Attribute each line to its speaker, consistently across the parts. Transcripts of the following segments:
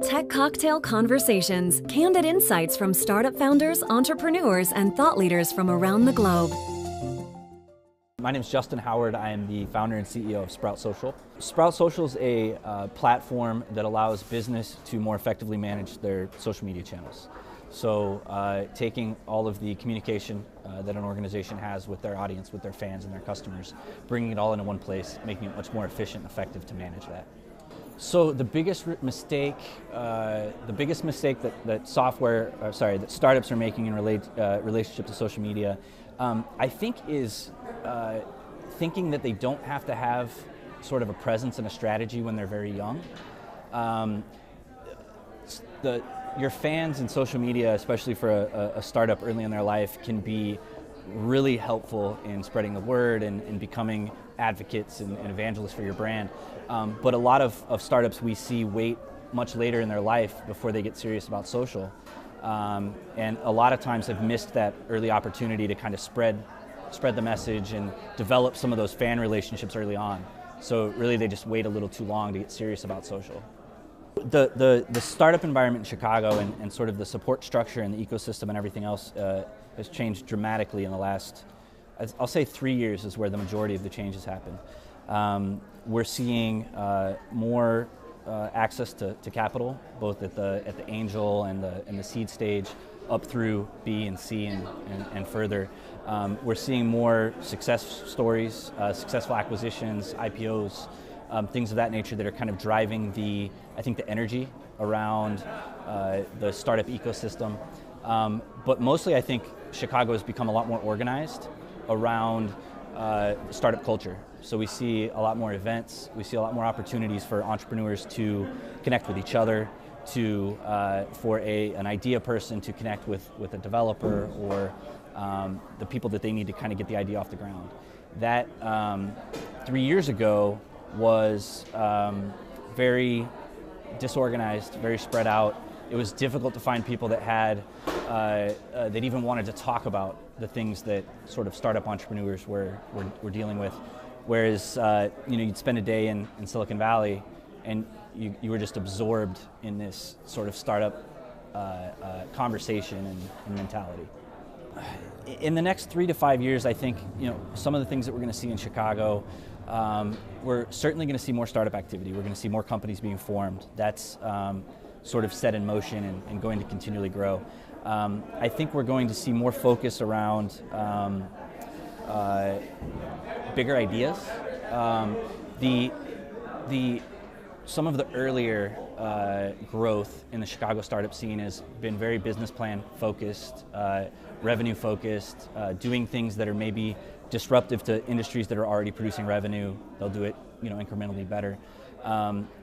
Speaker 1: Tech Cocktail Conversations, candid insights from startup founders, entrepreneurs, and thought leaders from around the globe.
Speaker 2: My name is Justyn Howard. I am the founder and CEO of Sprout Social. Sprout Social is a platform that allows business to more effectively manage their social media channels. So taking all of the communication that an organization has with their audience, with their fans and their customers, bringing it all into one place, making it much more efficient and effective to manage that. So the biggest mistake that startups are making in relationship to social media, I think is thinking that they don't have to have sort of a presence and a strategy when they're very young. Your fans in social media, especially for a startup early in their life, can be really helpful in spreading the word and becoming advocates and evangelists for your brand. But a lot of startups we see wait much later in their life before they get serious about social. And a lot of times have missed that early opportunity to kind of spread the message and develop some of those fan relationships early on. So really they just wait a little too long to get serious about social. The startup environment in Chicago and sort of the support structure and the ecosystem and everything else has changed dramatically in the last, I'll say 3 years is where the majority of the change has happened. We're seeing more access to capital, both at the angel and the seed stage, up through B and C and further. We're seeing more success stories, successful acquisitions, IPOs, things of that nature that are kind of driving the energy around the startup ecosystem. But mostly I think Chicago has become a lot more organized around startup culture. So we see a lot more events, we see a lot more opportunities for entrepreneurs to connect with each other, for an idea person to connect with a developer or the people that they need to kind of get the idea off the ground. That 3 years ago was very disorganized, very spread out. It was difficult to find people that had that even wanted to talk about the things that sort of startup entrepreneurs were dealing with. Whereas you'd spend a day in Silicon Valley and you were just absorbed in this sort of startup conversation and mentality. In the next 3 to 5 years, I think some of the things that we're going to see in Chicago, we're certainly going to see more startup activity. We're going to see more companies being formed. That's sort of set in motion and going to continually grow. I think we're going to see more focus around bigger ideas. Some of the earlier growth in the Chicago startup scene has been very business plan focused, revenue focused, doing things that are maybe disruptive to industries that are already producing revenue. They'll do it incrementally better,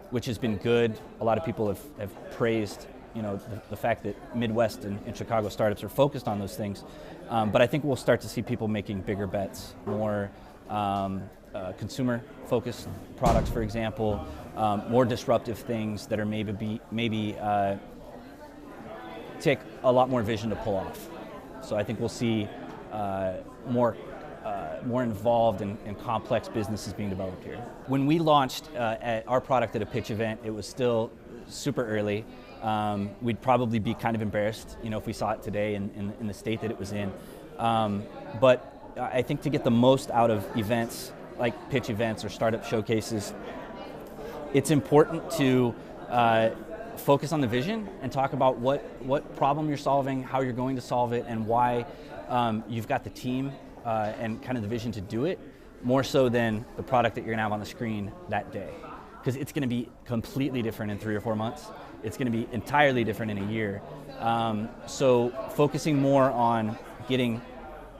Speaker 2: which has been good. A lot of people have praised the fact that Midwest and Chicago startups are focused on those things. But I think we'll start to see people making bigger bets, more consumer-focused products, for example, more disruptive things that are maybe take a lot more vision to pull off. So I think we'll see more involved and complex businesses being developed here. When we launched our product at a pitch event, it was still super early. We'd probably be kind of embarrassed, if we saw it today in the state that it was in. But I think to get the most out of events like pitch events or startup showcases, it's important to focus on the vision and talk about what problem you're solving, how you're going to solve it, and why you've got the team and kind of the vision to do it, more so than the product that you're gonna have on the screen that day. Because it's gonna be completely different in 3 or 4 months. It's gonna be entirely different in a year. So focusing more on getting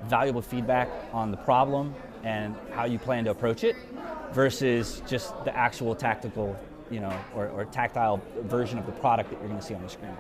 Speaker 2: valuable feedback on the problem and how you plan to approach it versus just the actual tactical, or tactile version of the product that you're gonna see on the screen.